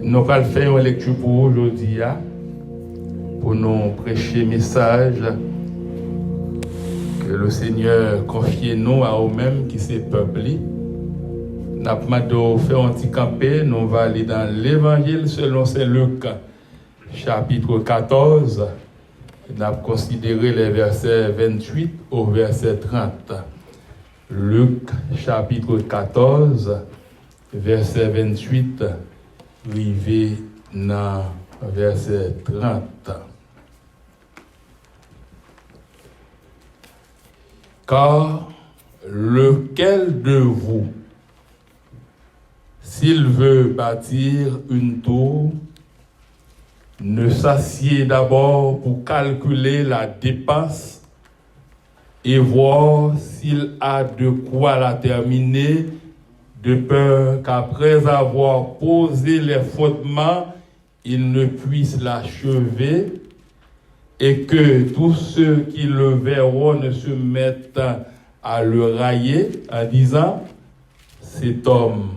Nous allons faire une lecture pour aujourd'hui, pour nous prêcher le message que le Seigneur confie nous à nous-mêmes qui s'est peuplé. Nous allons faire un petit campé, nous allons aller dans l'Évangile selon Saint Luc, chapitre 14. Nous allons considérer les versets 28 au verset 30. Luc, chapitre 14, verset 28, arrivé dans verset 30. Car lequel de vous, s'il veut bâtir une tour, ne s'assied d'abord pour calculer la dépense et voir s'il a de quoi la terminer, de peur qu'après avoir posé les fondements, il ne puisse l'achever et que tous ceux qui le verront ne se mettent à le railler en disant « Cet homme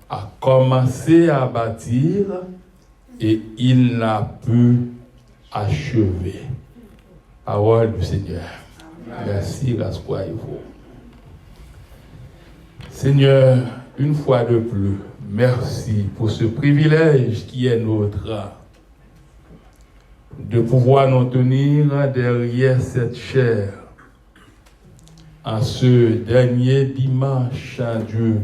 a commencé à bâtir et il n'a pu achever. » Parole du Seigneur. Merci, grâce à vous. Seigneur, une fois de plus, merci pour ce privilège qui est nôtre de pouvoir nous tenir derrière cette chair en ce dernier dimanche du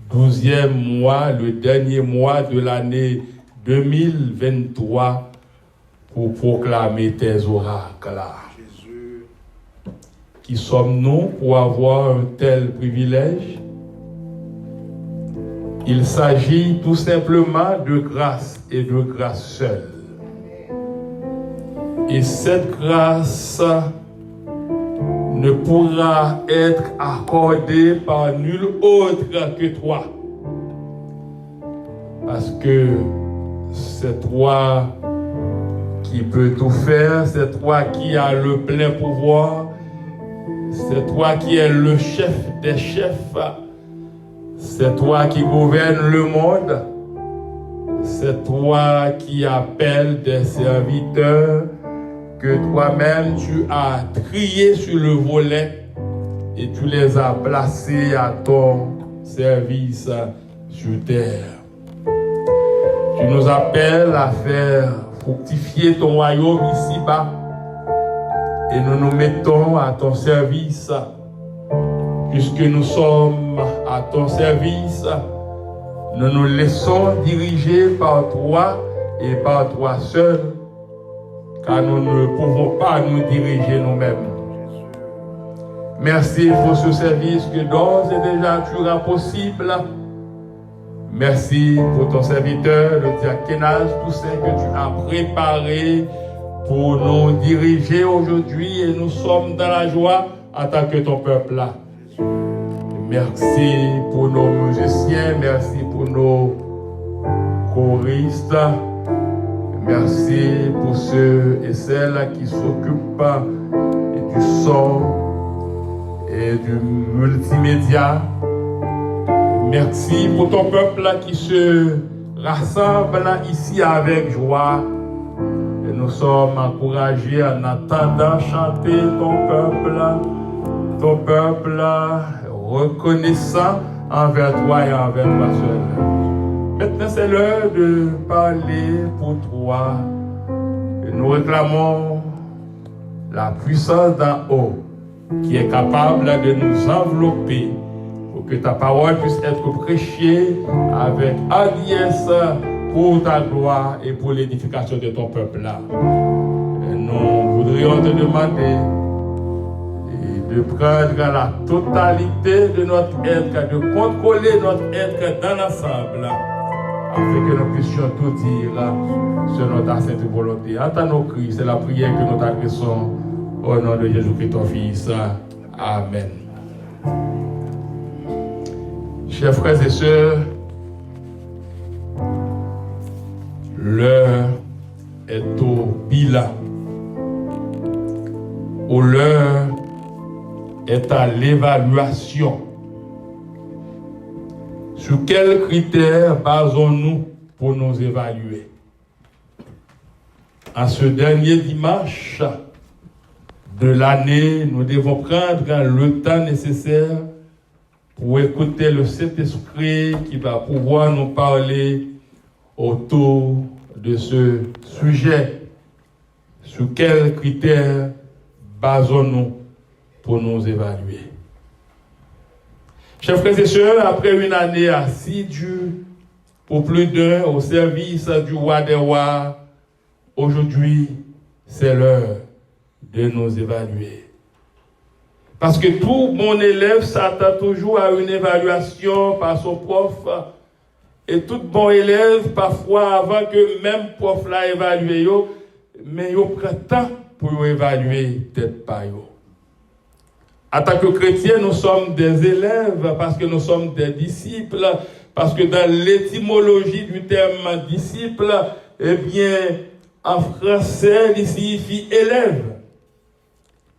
12e mois, le dernier mois de l'année 2023 pour proclamer tes oracles. Qui sommes-nous pour avoir un tel privilège? Il s'agit tout simplement de grâce et de grâce seule. Et cette grâce ne pourra être accordée par nul autre que toi. Parce que c'est toi qui peux tout faire, c'est toi qui as le plein pouvoir, c'est toi qui es le chef des chefs, c'est toi qui gouvernes le monde, c'est toi qui appelles des serviteurs que toi-même tu as triés sur le volet et tu les as placés à ton service sur terre. Tu nous appelles à faire fructifier ton royaume ici-bas et nous nous mettons à ton service. Puisque nous sommes à ton service, nous nous laissons diriger par toi et par toi seul, car nous ne pouvons pas nous diriger nous-mêmes. Merci pour ce service que d'ores et déjà tu rends possible. Merci pour ton serviteur, le diaconage, tout ce que tu as préparé pour nous diriger aujourd'hui et nous sommes dans la joie en tant que ton peuple là. Merci pour nos musiciens, merci pour nos choristes, merci pour ceux et celles qui s'occupent du son et du multimédia. Merci pour ton peuple qui se rassemble ici avec joie. Et nous sommes encouragés en attendant chanter ton peuple reconnaissant envers toi et envers toi seul. Maintenant, c'est l'heure de parler pour toi. Et nous réclamons la puissance d'en haut qui est capable de nous envelopper pour que ta parole puisse être prêchée avec hardiesse pour ta gloire et pour l'édification de ton peuple là. Et nous voudrions te demander de prendre la totalité de notre être, de contrôler notre être dans l'ensemble, afin que nous puissions tout dire selon ta sainte volonté. Entends nos cris, c'est la prière que nous t'adressons au nom de Jésus-Christ, ton Fils. Amen. Chers frères et sœurs, l'heure est au bilan, où l'heure est à l'évaluation. Sur quels critères basons-nous pour nous évaluer. En ce dernier dimanche de l'année, nous devons prendre le temps nécessaire pour écouter le Saint-Esprit qui va pouvoir nous parler autour de ce sujet. Sur quels critères basons-nous pour nous évaluer? Chers frères et sœurs, après une année assidue pour plus d'un au service du roi des rois, aujourd'hui, c'est l'heure de nous évaluer. Parce que tout bon élève s'attend toujours à une évaluation par son prof. Et tout bon élève, parfois, avant que même prof l'a évalué, mais il prend temps pour évaluer peut-être pas. En tant que chrétiens, nous sommes des élèves parce que nous sommes des disciples, parce que dans l'étymologie du terme disciple, eh bien, en français, il signifie élève.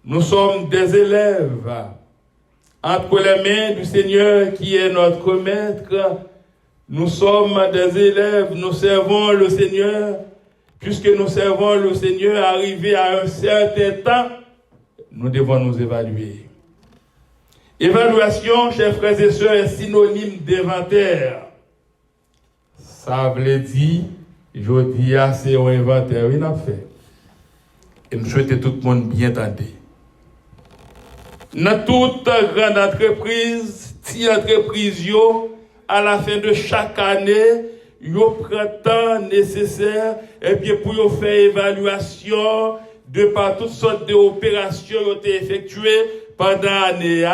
Nous sommes des élèves entre les mains du Seigneur qui est notre maître. Nous sommes des élèves, nous servons le Seigneur. Puisque nous servons le Seigneur, arrivé à un certain temps, nous devons nous évaluer. Évaluation, chers frères et sœurs, est synonyme d'inventaire. Ça veut dire, je dis, c'est un inventaire, oui, n'a fait. Et nous souhaitons tout le monde bien entendre. Dans toute grande entreprise, petite entreprise, à la fin de chaque année, yo prend temps nécessaire et bien pour faire évaluation de par toutes sortes d'opérations qui ont été effectuées pendant l'année.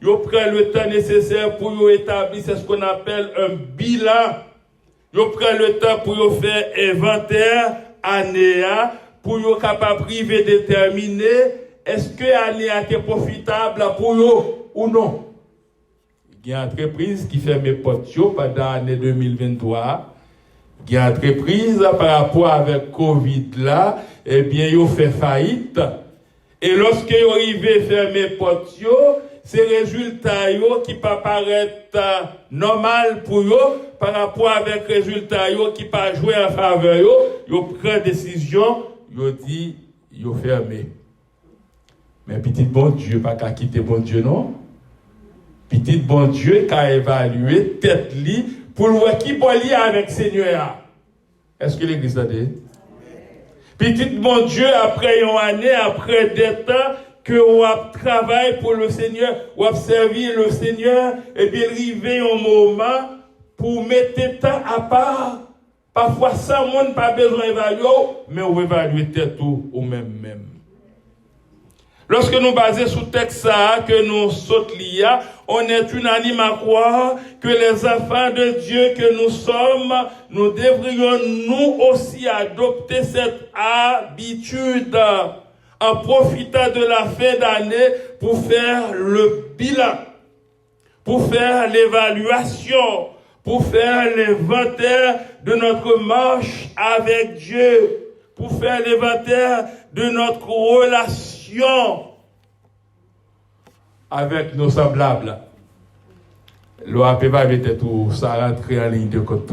Yo prend le temps nécessaire pour établir ce qu'on appelle un bilan. Yo prend le temps pour faire inventaire année pour yo capable priver déterminer est-ce que l'année a été profitable pour yo ou non. Il y a une entreprise qui fait mes potes pendant l'année 2023. Il y a une entreprise par rapport avec Covid là, eh bien, ils ont fait faillite. Et lorsque ils arrivent à faire mes potes, ces résultats qui peuvent paraître normal pour eux par rapport avec les résultats qui ne peuvent pas jouer en faveur, ils prennent décision, ils disent, ils fermé. Mais petit bon Dieu, pas qu'à quitter bon Dieu, non? Petit bon Dieu qui a évalué tête li pour voir qui peut lier avec Seigneur. Est-ce que l'église a dit? Petit bon Dieu, après une année, après des temps, que on travaille pour le Seigneur, on servir le Seigneur, et bien arriver un moment pour mettre temps à part. Parfois, sans monde, pas besoin d'évaluer, mais on évalue tête ou même. Lorsque nous basons sur le texte que nous sautons l'IA, on est unanime à croire que les enfants de Dieu que nous sommes, nous devrions nous aussi adopter cette habitude en profitant de la fin d'année pour faire le bilan, pour faire l'évaluation, pour faire l'inventaire de notre marche avec Dieu, pour faire l'inventaire de notre relation avec nos semblables. L'OAP va être tout ça rentrer en ligne de compte,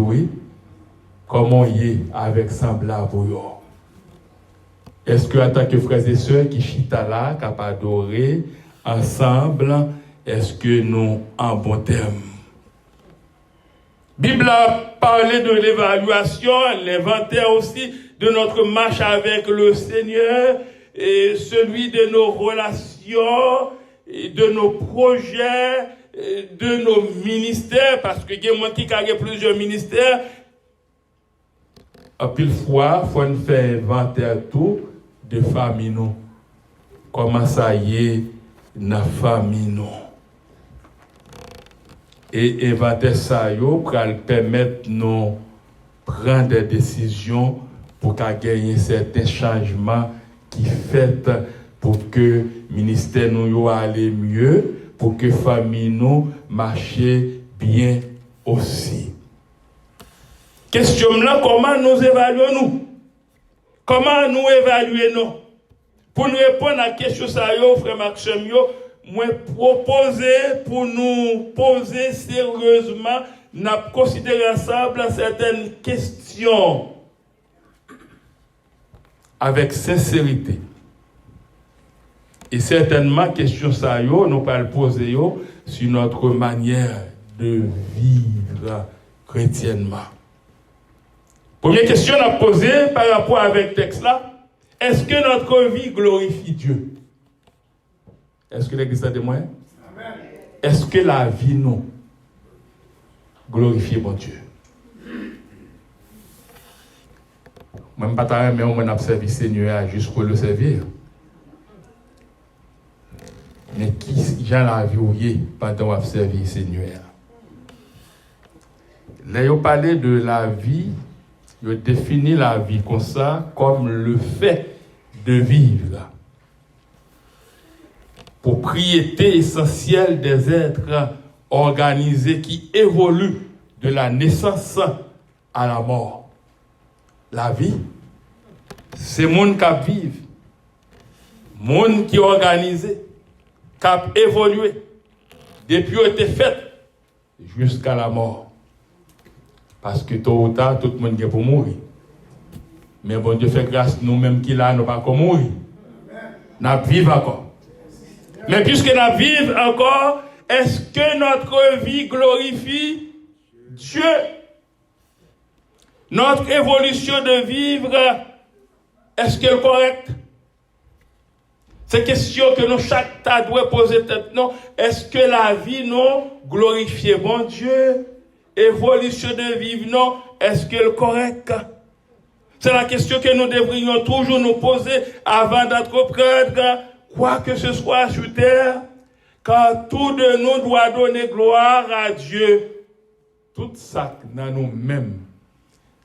comment y est avec semblable. Est-ce que en tant que frères et sœurs qui chita là, qui adorer ensemble, est-ce que nous en bon terme? Bible a parlé de l'évaluation, l'inventaire aussi de notre marche avec le Seigneur et celui de nos relations, et de nos projets, et de nos ministères, parce que il y a plusieurs ministères. À pile fois, il faut faire inventaire tout de famille nous. Comment ça y est, na famille nous. Et inventaire ça pour permettre nous prendre des décisions pour gagner certains changements qui fait pour que le ministère nous aille mieux, pour que la famille nous marche bien aussi. Question là, comment nous évaluons-nous? Comment nous évaluons-nous? Pour nous répondre à la question, frère Maxime, moi proposer pour nous poser sérieusement nous avons considéré ensemble certaines questions avec sincérité. Et certainement, question ça, nous pas le poser sur notre manière de vivre chrétiennement. Première question à poser par rapport avec le texte là, est-ce que notre vie glorifie Dieu? Est-ce que l'Église a témoin? Est-ce que la vie nous glorifie mon Dieu? Même pas ta mais on a servi Seigneur juste pour le servir. Mais qui j'ai la vie pendant qu'on a servi Seigneur? Là, il parlé de la vie, il définit la vie comme ça, comme le fait de vivre. Propriété essentielle des êtres organisés qui évoluent de la naissance à la mort. La vie, c'est le monde qui vit, le monde qui est organisé, qui a évolué, depuis qu'il a été fait jusqu'à la mort. Parce que tôt ou tard, tout le monde est pour mourir. Mais bon Dieu fait grâce, nous-mêmes qui là, nous ne pas mourir. Nous vivons encore. Mais puisque nous vivons encore, est-ce que notre vie glorifie Dieu? Notre évolution de vivre, est-ce qu'elle est correcte? C'est une question que nous, chaque tas, doit poser tête. Non, est-ce que la vie, non, glorifie bon Dieu? Évolution de vivre, non, est-ce qu'elle est correcte? C'est la question que nous devrions toujours nous poser avant d'entreprendre quoi que ce soit sur terre, car tout de nous doit donner gloire à Dieu. Tout ça dans nous-mêmes,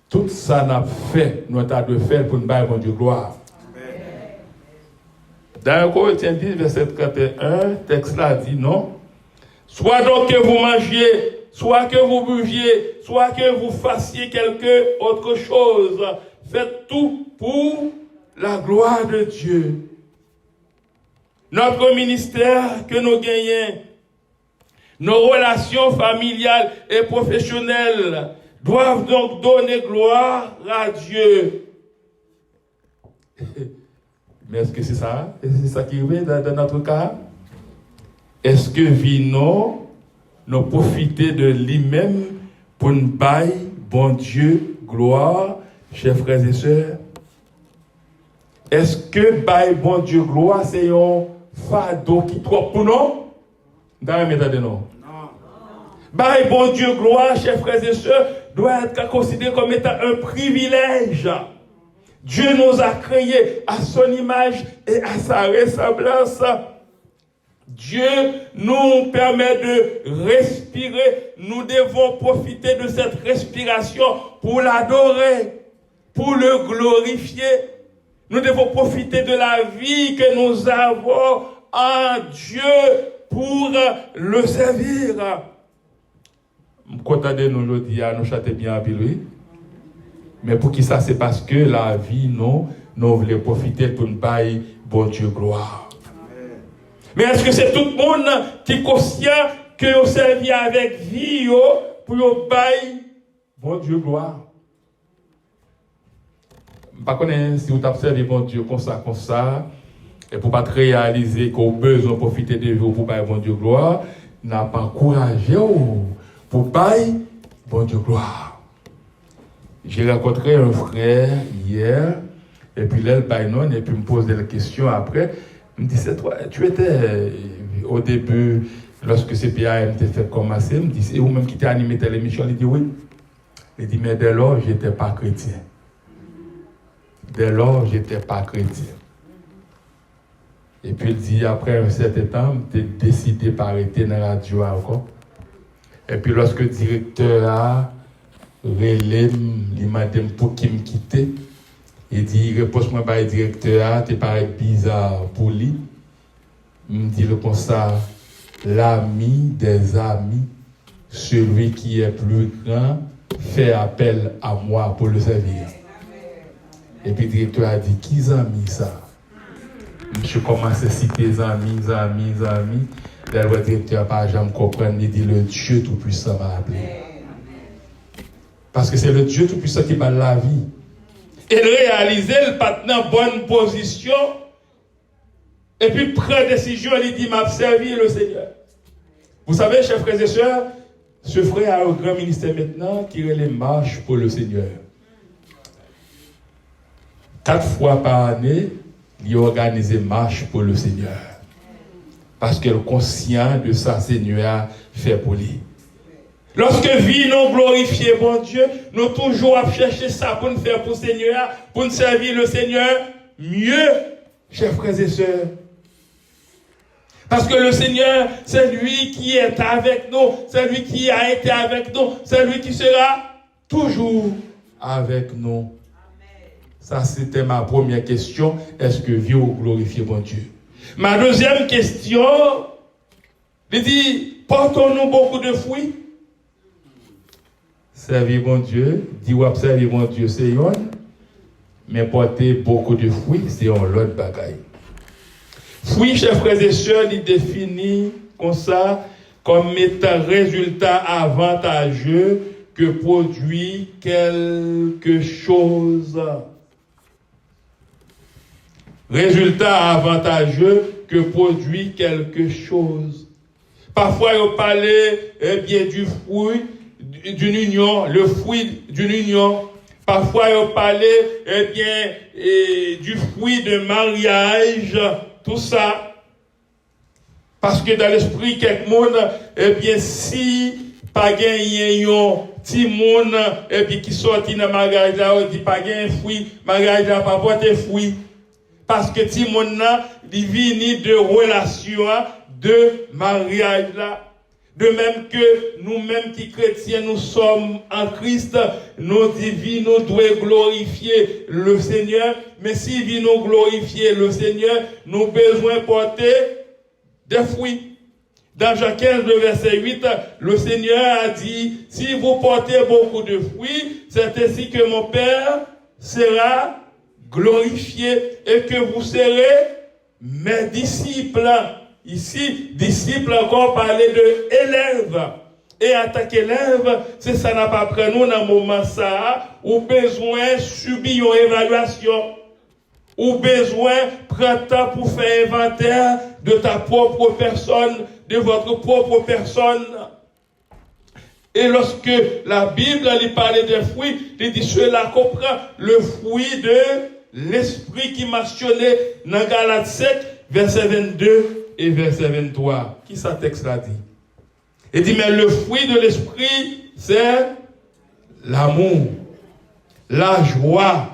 tout ça n'a fait, nous avons de faire pour nous donner Dieu gloire. Dans Corinthiens 10, verset 31, texte là dit non. Soit donc que vous mangiez, soit que vous buviez, soit que vous fassiez quelque autre chose, faites tout pour la gloire de Dieu. Notre ministère que nous gagnons, nos relations familiales et professionnelles doivent donc donner gloire à Dieu. Mais est-ce que c'est ça? C'est ça qui est dans notre cas? Est-ce que nous profiter de lui-même pour nous bailler, bon Dieu, gloire, chers frères et sœurs? Est-ce que bailler, bon Dieu, gloire, c'est un fardeau qui trop pour nous? Dans la méthode, non. Bailler, bon Dieu, gloire, chers frères et sœurs, doit être considéré comme étant un privilège. Dieu nous a créés à son image et à sa ressemblance. Dieu nous permet de respirer. Nous devons profiter de cette respiration pour l'adorer, pour le glorifier. Nous devons profiter de la vie que nous avons en Dieu pour le servir. Quand nous le disons, nous chantons bien à lui. Mais pour qui ça, c'est parce que la vie, nous voulons profiter pour nous bailler, bon Dieu, gloire. Mais est-ce que c'est tout le monde qui est conscient que vous servez avec vie pour vous bailler, bon Dieu, gloire? Par contre, si vous observez bon Dieu comme ça, et pour ne pas réaliser qu'on a besoin de profiter de vous pour bailler, bon Dieu, gloire, n'a pas encouragé pour bailler, bon Dieu, gloire. J'ai rencontré un frère hier, et puis là, et puis me posait la question après. Il me dit, c'est toi, tu étais au début, lorsque CPAM t'a fait commencer, il me dit, c'est vous-même qui t'as animé telle émission? Il dit oui. Il dit, mais dès lors, je n'étais pas chrétien. Dès lors, je n'étais pas chrétien. Et puis il dit, après un certain temps, tu as décidé d'arrêter dans la radio encore. Et puis lorsque le directeur a relé, il m'a dit pour qu'il me quitte. Il dit, réponse-moi par le directeur, tu paraît bizarre pour lui. Il me dit comme ça, l'ami des amis, celui qui est plus grand, fait appel à moi pour le servir. Et puis le directeur a dit, qui amis ça? Je commence à citer amis. Là, le directeur n'a pas jamais compris, il dit, le Dieu Tout-Puissant m'a appelé. Parce que c'est le Dieu Tout-Puissant qui parle la vie. Et réaliser le partenaire en bonne position. Et puis prend décision, il dit, m'a servi le Seigneur. Vous savez, chers frères et sœurs, ce frère a un grand ministère maintenant qui est les marches pour le Seigneur. 4 fois par année, il organise des marches pour le Seigneur. Parce qu'elle est consciente de ça, Seigneur fait pour lui. Lorsque vie nous glorifier, bon Dieu, nous toujours à chercher ça pour nous faire pour le Seigneur, pour nous servir le Seigneur mieux, chers frères et sœurs. Parce que le Seigneur, c'est lui qui est avec nous, c'est lui qui a été avec nous, c'est lui qui sera toujours avec nous. Ça, c'était ma première question. Est-ce que vie ou glorifier mon Dieu? Ma deuxième question, il dit, portons-nous beaucoup de fruits? Servir mon Dieu, dit ou observer mon Dieu, c'est un, mais porter beaucoup de fruits, c'est un autre bagaille. Fruits, chers frères et sœurs, il définit comme ça, comme étant résultat avantageux que produit quelque chose. Résultat avantageux que produit quelque chose. Parfois, on parlait du fruit d'une union, le fruit d'une union. Parfois, on parlait du fruit de mariage, tout ça. Parce que dans l'esprit, quelqu'un, si pas gagné un petit monde, qui sortit dans le mariage là, on dit pas gagné fruit, mariage là, pas porter fruit. Parce que petit monde là, il vient de relation, de mariage là. De même que nous-mêmes qui chrétiens, nous sommes en Christ, nos vies nous devons glorifier le Seigneur. Mais si vie nous glorifier le Seigneur, nous avons besoin de porter des fruits. Dans Jean 15, le verset 8, le Seigneur a dit, si vous portez beaucoup de fruits, c'est ainsi que mon Père sera glorifié et que vous serez mes disciples. Ici, disciple encore parler de élève. Et en tant qu'élève, c'est ça n'a pas pris nous dans le moment ça, ou besoin subir une évaluation, ou besoin prendre temps pour faire inventaire de ta propre personne, de votre propre personne. Et lorsque la Bible lui parlait des fruits, il dit cela comprend le fruit de l'esprit qui mentionné dans Galates 7, verset 22 et verset 23. Qui ça texte là dit? Il dit, mais le fruit de l'esprit, c'est l'amour, la joie,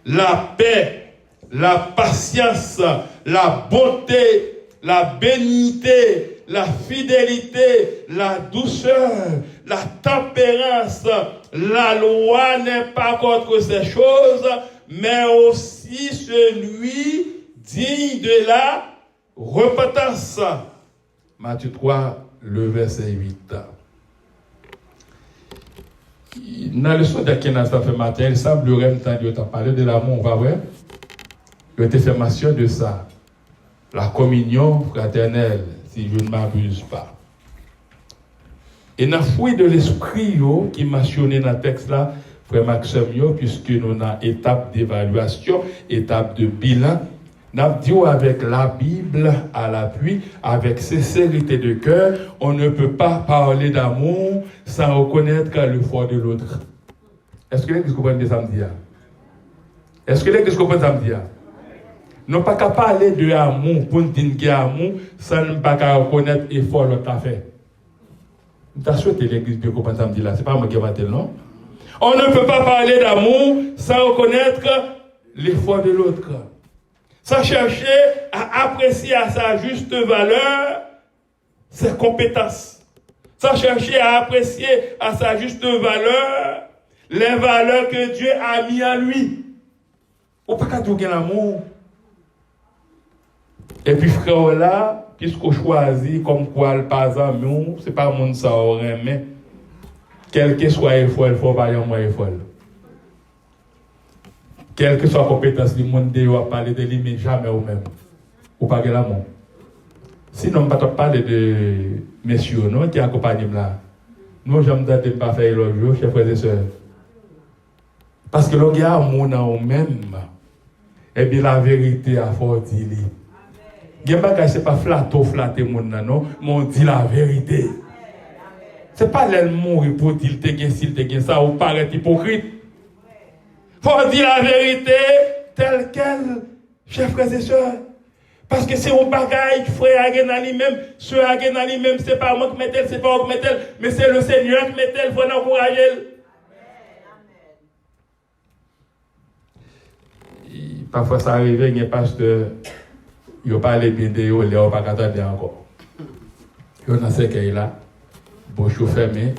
la paix, la patience, la bonté, la bénignité, la fidélité, la douceur, la tempérance. La loi n'est pas contre ces choses, mais aussi celui digne de la repentance. Matthieu 3, le verset 8. Dans le leçon de Kenas fait matin, il semblerait que tu as parlé de l'amour, pas vrai? Je t'ai fait mention de ça. La communion fraternelle, si je ne m'abuse pas. Et dans le fruit de l'esprit qui est mentionné dans le texte là, frère Maxime, puisque nous avons étape d'évaluation, étape de bilan, nous avons dit avec la Bible à l'appui, avec sincérité de cœur, on ne peut pas parler d'amour sans reconnaître le foi de l'autre. Est-ce que les gens comprennent ça me dit? Est-ce que les gens comprennent ça me dit? Nous ne pouvons pas parler de amour pour dire qu'il y a amour sans ne pas reconnaître l'effort de l'autre affaire. Tu as souhaité l'église de comprendre ça me dit là, ce n'est pas moi qui vais dire non. On ne peut pas parler d'amour sans reconnaître l'effort de l'autre. Sans chercher à apprécier à sa juste valeur ses compétences. Sans chercher à apprécier à sa juste valeur les valeurs que Dieu a mis en lui. On ne peut pas tout gagner l'amour. Et puis frère là, puisqu'on choisit comme quoi le pas amour, c'est pas monde ça aurait mais quel que soit l'effort, il faut pas y avoir effort. Quelle que soit la compétence du monde, il va parler de lui, mais jamais au même. Ou pas de l'amour. Sinon, on ne peut pas parler de messieurs non, qui accompagnent là. Nous, j'aime pas faire l'autre jour, chers frères et sœurs. Parce que le gars, mon en même, et bien la vérité a fort dit. Il n'y a pas pas flatter mon non, mais on dit la vérité. Ce n'est pas l'elle mourir pour dire s'il te gagne ça ou paraître hypocrite. Il faut dire la vérité telle qu'elle, chers frères et sœurs. Parce que c'est un bagage, frère Agen lui-même, soeur Agen lui-même, c'est pas moi qui mets elle, c'est pas moi qui mets elle, mais c'est le Seigneur qui met elle, il faut l'encourager. Parfois ça arrive, il y a parce que il n'y a pas les bien de eux, il n'y a pas qu'attendre encore. Il y a ce qu'il là, bouche fermée,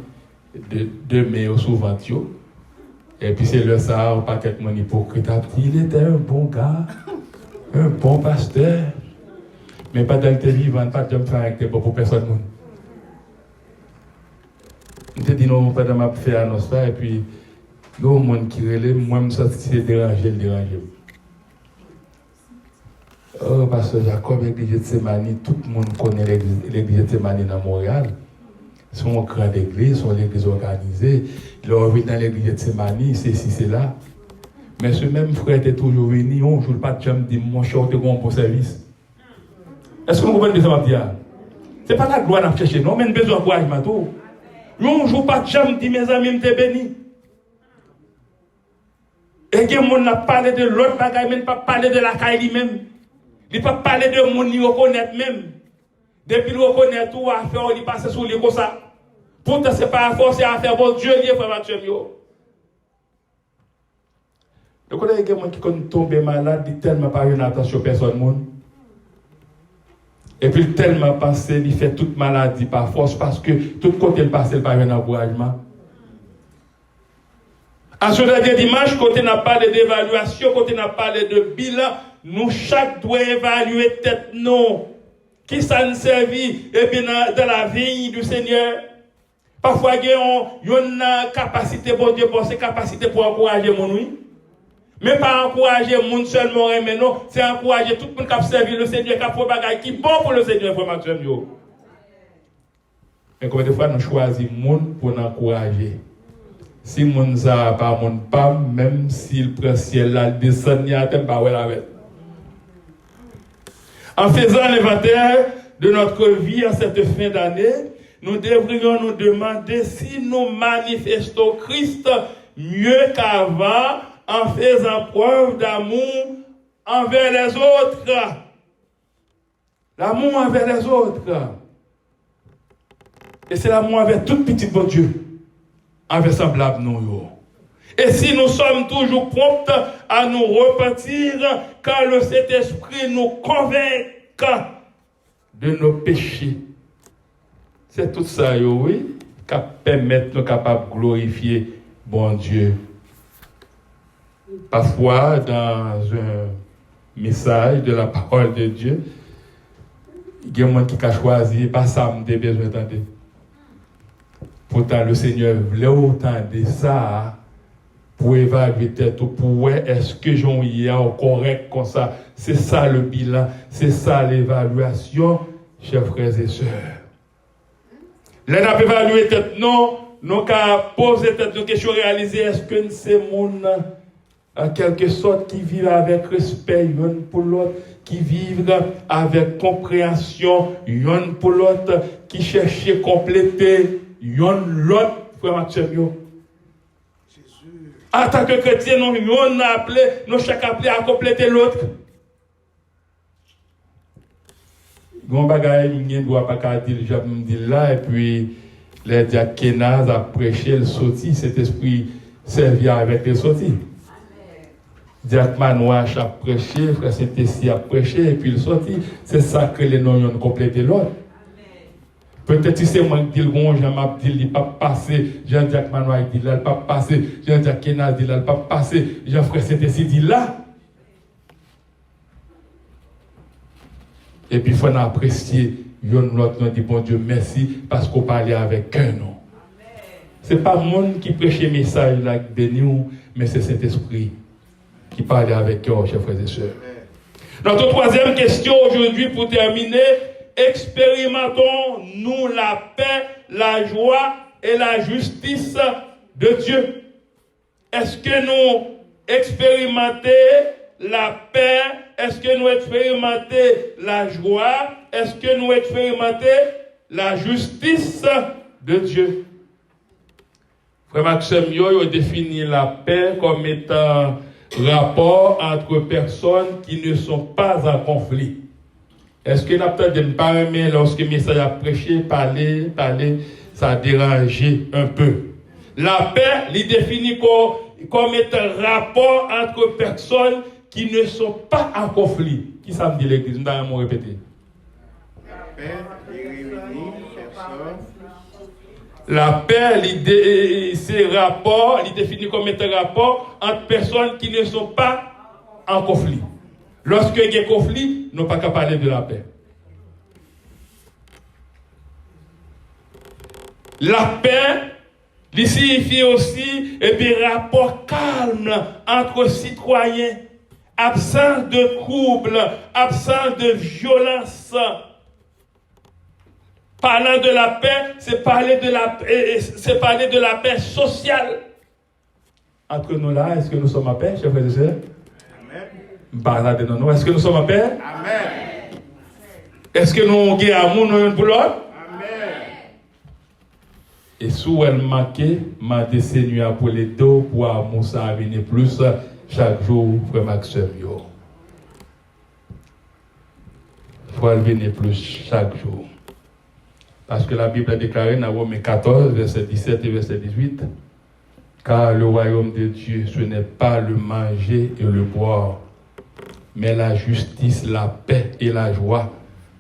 deux mains sous ventre. Et puis c'est le ça, on pas quelqu'un hypocrite. Il était un bon gars, un bon pasteur. Mais pas dans le vivant, pas de me faire avec pour personne. Je te dis non, pas de me faire annonce et puis, le monde qui relève, moi, je me suis dérangé. Oh, pasteur Jacob, l'église de Gethsemane, tout le monde connaît l'église de Gethsemane dans Montréal. C'est une grande église, c'est une église organisée. Il a vu dans l'église de Gethsemane, c'est ici, c'est là. Mais ce même frère était toujours venu, on ne joue pas de jambe, dit mon cher, tu pour service. Est-ce que vous comprenez ce que je veux dire? Ce n'est pas la gloire à chercher, non, mais besoin d'encouragement. On ne joue pas de jambe, dit mes amis, je béni. Et que mon n'a parlé de l'autre bagaille, mais pas parler de la caille lui-même. Il ne pas parler de mon ni reconnaître même. Depuis qu'il reconnaît tout, à faire, il passe sur lui comme ça. Pourtant, ce n'est pas à force, c'est à faire bon Dieu, il est frère Mathieu. Le collègue qui est tombé malade, il tellement pas une attention personne. Et puis tellement passé, il fait toute maladie par force parce que tout côté le passé, il pas un encouragement. À ce dernier dimanche, quand on n'a pas d'évaluation, quand on n'a pas de bilan, nous chaque doit évaluer tête non. Qui ça nous servit et bien dans la vie du Seigneur. Parfois, il y a une capacité pour Dieu, pour ses capacités pour encourager mon oui. Mais pas encourager le monde seulement, mais non, c'est encourager tout le monde qui a servi le Seigneur, qui a fait des bagages qui sont bons pour le Seigneur, vraiment. Mais combien de fois nous choisissons le monde pour nous encourager? Si le monde n'a pas mon pas, même si le prend ciel là, le descend, il n'y a pas de En faisant l'inventaire de notre vie en cette fin d'année, nous devrions nous demander si nous manifestons Christ mieux qu'avant, en faisant preuve d'amour envers les autres. L'amour envers les autres. Et c'est l'amour envers tout petit bon Dieu. Envers semblable nous. Et si nous sommes toujours prompts à nous repentir, quand le Saint-Esprit nous convainc de nos péchés. C'est tout ça, oui, qui permet nous capables de glorifier bon Dieu. Parfois, dans un message de la parole de Dieu, il y a un monde qui a choisi, pas ça, me besoin d'entendre. Pourtant, le Seigneur voulait autant de ça pour évaluer tête pour voir est-ce que j'en ai correct comme ça. C'est ça le bilan, c'est ça l'évaluation, chers frères et sœurs. Là, on a évalué tête non, nous avons posé tête de question réalisée, est-ce que c'est mon en quelque sorte qui vivent avec respect l'un pour l'autre, qui vivent avec compréhension l'un pour l'autre, qui cherchent à compléter l'autre, frère Mathieu. En tant que chrétien, nous chaque appelé à compléter l'autre. Gon bagay ne doit pas dire je là et puis les diaconats a prêché le sorti, cet esprit servia avec le sorti. Diacre Manouach a prêché, frère Saint-Essie a prêché et puis le sorti, c'est ça que les noms ont complété l'autre. Peut-être c'est moi qui dis le bon, Jean-Marc dit il pas passé, Jean-Jacques Manouach dit là, il pas passé, Jean-Jacques Kenas dit là, il pas passé, Jean-Frère Saint-Essie dit là. Et puis il faut apprécier, l'autre nous dit bon Dieu merci parce qu'on parlait avec un nom. Ce n'est pas le monde qui prêche le message là, mais c'est cet esprit qui parlait avec eux, chers frères et sœurs. Notre troisième question aujourd'hui pour terminer, expérimentons-nous la paix, la joie et la justice de Dieu. Est-ce que nous expérimentons la paix? Est-ce que nous expérimentons la joie? Est-ce que nous expérimentons la justice de Dieu? Frère Maxime, yo définit la paix comme étant rapport entre personnes qui ne sont pas en conflit. Est-ce que n'a peut-être de ne pas aimer lorsque le message a prêché, parler, ça a dérangé un peu. La paix, il définit comme étant rapport entre personnes qui ne sont pas en conflit. Qui ça me dit l'église? Nous allons répéter. La paix, il réunit personnes. La paix, c'est rapport, il définit comme étant rapport entre personnes qui ne sont pas en conflit. Lorsque il y a conflit, nous ne pouvons pas parler de la paix. La paix, il signifie aussi rapport calme entre citoyens, absence de trouble, absence de violence. Parlant de la paix, c'est parler de la paix sociale. Entre nous là, est-ce que nous sommes en paix, chers frères et sœurs? Amen. Parlant de nous, est-ce que nous sommes en paix? Amen. Est-ce que nous avons amour nous pour l'autre? Amen. Et sous elle marqué, m'a décennie pour les deux pour amour ça venir plus chaque jour, frère Maxime. Faut venir plus chaque jour. Parce que la Bible a déclaré dans Romains 14, verset 17 et verset 18, car le royaume de Dieu, ce n'est pas le manger et le boire, mais la justice, la paix et la joie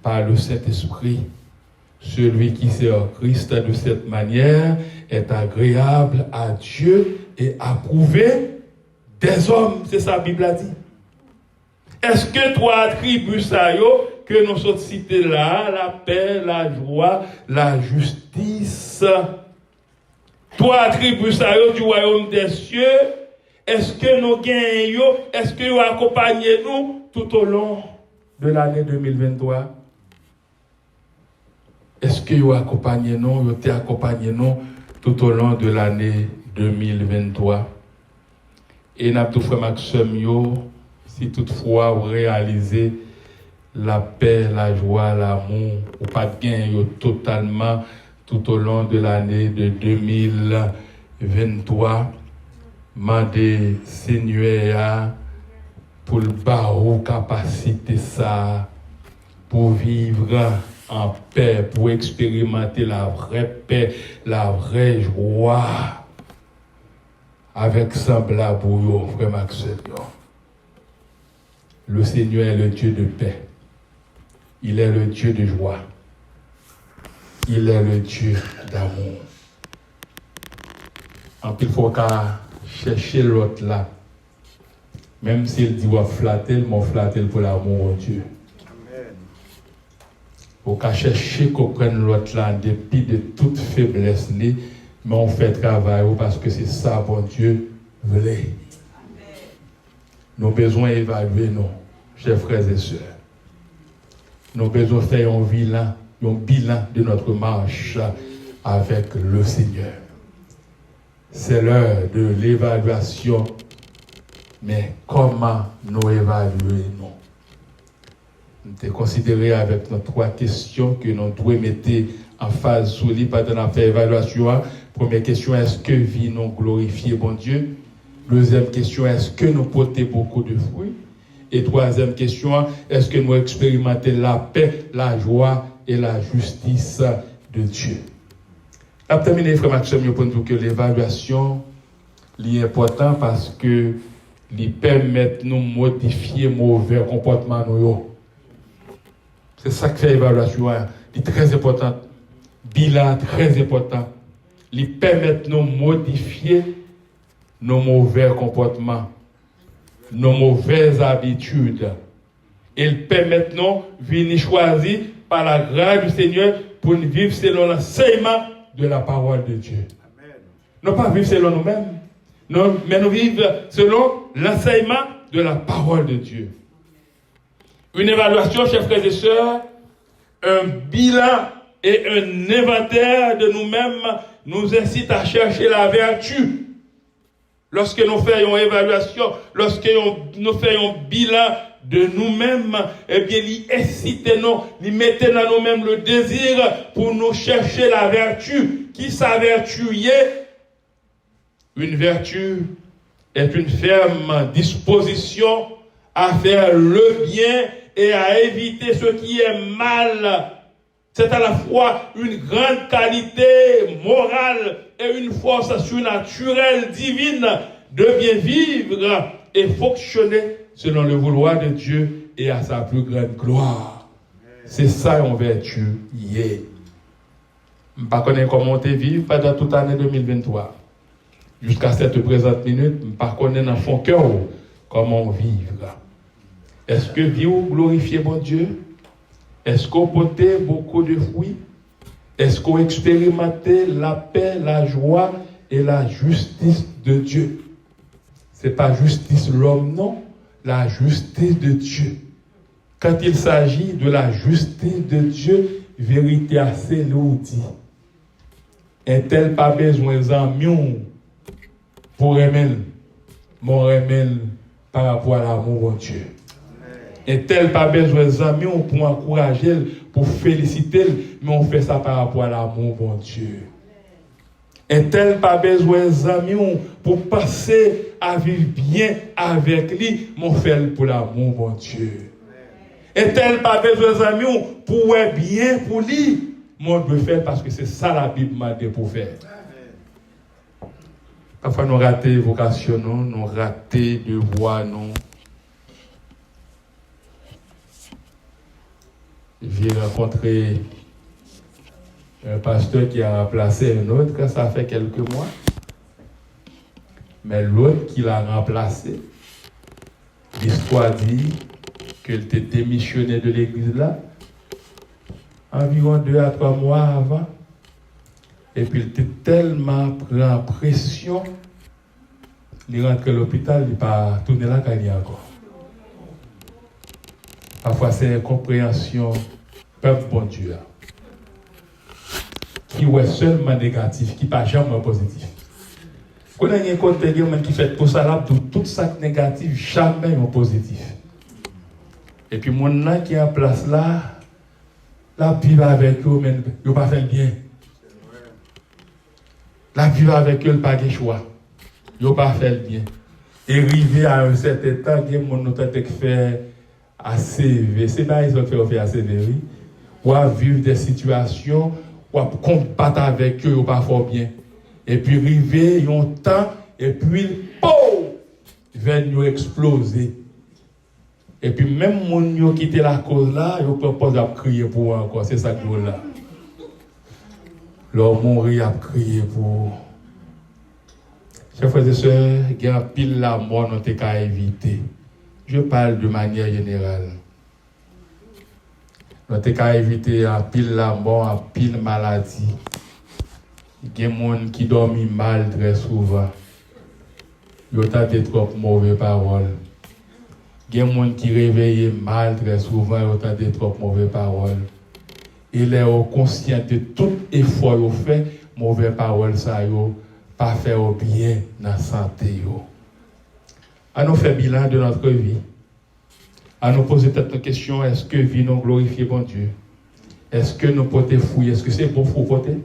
par le Saint-Esprit. Celui qui sert Christ de cette manière est agréable à Dieu et approuvé des hommes. C'est ça la Bible a dit. Est-ce que toi attribues ça que nous sommes cités là, la paix, la joie, la justice? Toi attribues ça du royaume des cieux? Est-ce que nous gagnons? Est-ce que vous accompagnez nous tout au long de l'année 2023? Est-ce que vous accompagnez nous, vous t'es accompagné nous tout au long de l'année 2023? Et nous avons frère Maxime, si toutefois vous réalisez la paix, la joie, l'amour, ou pas de gain totalement tout au long de l'année de 2023, mandez Seigneur pour le barreau capacité ça, pour vivre en paix, pour expérimenter la vraie paix, la vraie joie, avec semblable pour vous, frère Maxime. Le Seigneur est le Dieu de paix. Il est le Dieu de joie. Il est le Dieu d'amour. En plus, il faut qu'à chercher l'autre là. Même s'il dit, flatter, il m'a flatté pour l'amour de Dieu. Amen. Il faut qu'à chercher qu'on prenne l'autre là, en dépit de toute faiblesse, mais on fait travail parce que c'est ça, bon Dieu, voulait. Nous avons besoin d'évaluer, nous, chers frères et sœurs. Nous avons besoin de faire un bilan de notre marche avec le Seigneur. C'est l'heure de l'évaluation. Mais comment nous évaluer, nous? Nous avons considéré avec nos trois questions que nous devons mettre en phase sous lui pendant la faire évaluation. Première question, est-ce que vie nous glorifier, bon Dieu? Deuxième question, est-ce que nous portons beaucoup de fruits? Et troisième question, est-ce que nous expérimentons la paix, la joie et la justice de Dieu? On a terminé, frère Maxime, pour nous que l'évaluation est importante parce que il permet de nous modifier mauvais comportement. C'est ça qui fait l'évaluation. Il est très important. Bilan très important. Il permet de nous modifier nos mauvais comportements, nos mauvaises habitudes. Il permet de nous venir choisir par la grâce du Seigneur pour vivre selon l'enseignement de la parole de Dieu. Amen. Non pas vivre selon nous-mêmes, non, mais nous vivre selon l'enseignement de la parole de Dieu. Une évaluation, chers frères et sœurs, un bilan et un inventaire de nous-mêmes nous incite à chercher la vertu. lorsque nous faisons évaluation, lorsque nous faisons bilan de nous-mêmes, eh bien, il incite nous, il mettait dans nous-mêmes le désir pour nous chercher la vertu. Qui sa vertu y est? Une vertu est une ferme disposition à faire le bien et à éviter ce qui est mal. C'est à la fois une grande qualité morale et une force surnaturelle divine de bien vivre et fonctionner selon le vouloir de Dieu et à sa plus grande gloire. C'est ça en vertu hier. Je ne sais pas comment tu vis pendant toute l'année 2023. Jusqu'à cette présente minute, je ne sais pas dans son cœur comment vivre. Est-ce que vivre glorifier mon Dieu? Est-ce qu'on portait beaucoup de fruits? Est-ce qu'on expérimentait la paix, la joie et la justice de Dieu? Ce n'est pas justice l'homme, non. La justice de Dieu. Quand il s'agit de la justice de Dieu, vérité assez lourdie. Est-elle pas besoin d'amis pour aimer mon remède par rapport à l'amour de Dieu? Est-elle pas besoin d'amis pour encourager, pour féliciter, mais on fait ça par rapport à l'amour de Dieu? Est-elle pas besoin d'amis pour passer à vivre bien avec lui, mon fait pour l'amour de Dieu? Est-elle pas besoin d'amis pour être bien pour lui? Moi, je veux faire parce que c'est ça la Bible m'a dit pour faire. Parfois, nous ratons vocation, nous ratons devoir, nous. J'ai rencontré un pasteur qui a remplacé un autre, ça fait quelques mois. Mais l'autre qui l'a remplacé, l'histoire dit qu'il était démissionné de l'église là, environ 2 à 3 mois avant. Et puis il était tellement pris en pression, il rentre à l'hôpital, il n'est pas tourné là qu'il y a encore. Parfois c'est incompréhension, peuple bon Dieu, qui est seulement négatif, qui n'est pas jamais positif. Quand on a un côté qui fait pour ça, là, tout ça négatif, jamais positif. Et puis mon nom qui est en place là, la vie va avec eux, mais ils ne pas faire bien. La vie va avec eux, ils pas de choix. Ils ne pas faire bien. Et arriver à un certain temps, il y a mon autre qui fait ACV. C'est pas ils ont fait ACV, oui. Ou à vivre des situations, ou à combattre avec eux, ou pas fort bien. Et puis arriver, ils ont temps, et puis, pouf, ils viennent nous exploser. Et puis même mon qui était la cause là, ils proposent de crier pour eux encore. C'est ça que je là. Leur mourir à crier pour. Chers frères et sœurs, il y a pile la mort nous t'es éviter. Je parle de manière générale. Nous t'es éviter à pile la mort, à pile maladie. Il y a des gens qui dorment mal très souvent. Ils ont des trop mauvaises paroles. Il y a des gens qui réveillent mal très souvent, ils ont des trop mauvaises paroles. Il est conscient de tout effort qu'ils fait, mauvaises paroles, ça yo, pas faire au bien dans la santé. À nous faire bilan de notre vie. À nous poser cette question, est-ce que vie nous glorifie bon Dieu? Est-ce que nous portons fouille? Est-ce que c'est bon pour porter?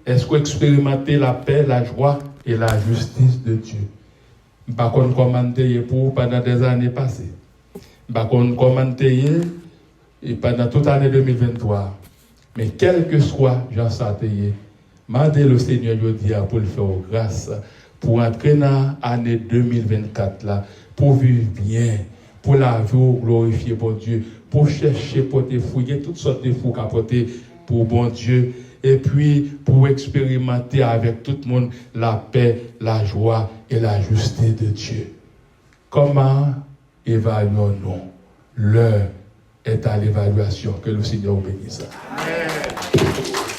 Est-ce qu'on expérimente la paix, la joie et la justice de Dieu? Par contre, commenter pour pendant des années passées. Par contre, commenter pendant toute l'année 2023. Mais quel que soit Jean Sarteye, demandez le Seigneur pour le faire grâce, pour entrer dans l'année 2024 là, pour vivre bien, pour la vie glorifier bon Dieu, pour chercher, pour te fouiller toutes sortes de fous capoter pour bon Dieu. Et puis, pour expérimenter avec tout le monde la paix, la joie et la justice de Dieu. Comment évaluons-nous? L'heure est à l'évaluation. Que le Seigneur bénisse. Amen.